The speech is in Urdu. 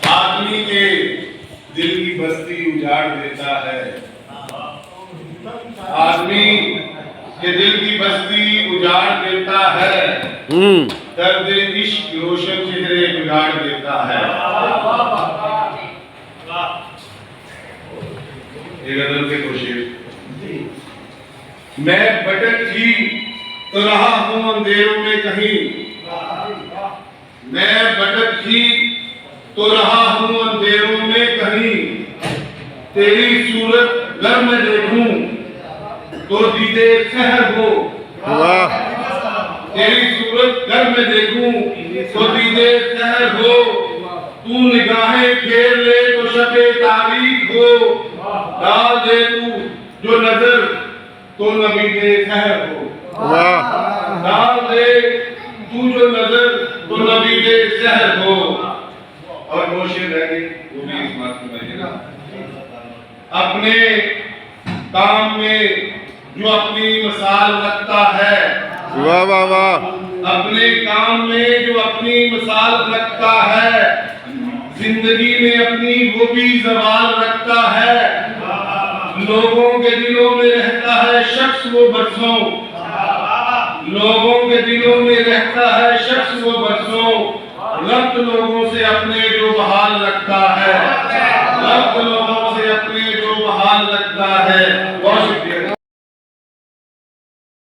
آدمی کے دل کی بستی اجاڑ دیتا ہے، آدمی کے دل کی بستی اجاڑ دیتا ہے، درد عشق روشن چہرے بگاڑ دیتا ہے۔ یہ غزل کے کوشش میں بھٹک ہی تو رہا ہوں اندھیروں میں کہیں، میں بھٹک ہی تو رہا ہوں اندھیروں میں کہیں، تیری صورت گر میں دیکھوں تو دیدے سحر ہو، تیری صورت گر میں دیکھوں تو دیدے سحر ہو، تو نگاہیں پھیر لے تو شب تاریک ہو، ڈال دے تو جو نظر تو نبید سحر ہو، ڈال دے تو جو نظر تو نبید سحر ہو۔ اور وہ شعر رہ گئی، وہ بھی اس بات کو بھائی نا، اپنے کام میں جو اپنی مثال رکھتا ہے، اپنے کام میں جو اپنی مثال رکھتا ہے، زندگی میں اپنی وہ بھی زوال رکھتا ہے، لوگوں کے دلوں میں رہتا ہے شخص وہ برسوں، لوگوں کے دلوں میں رہتا ہے شخص وہ برسوں، ربط لوگوں سے اپنے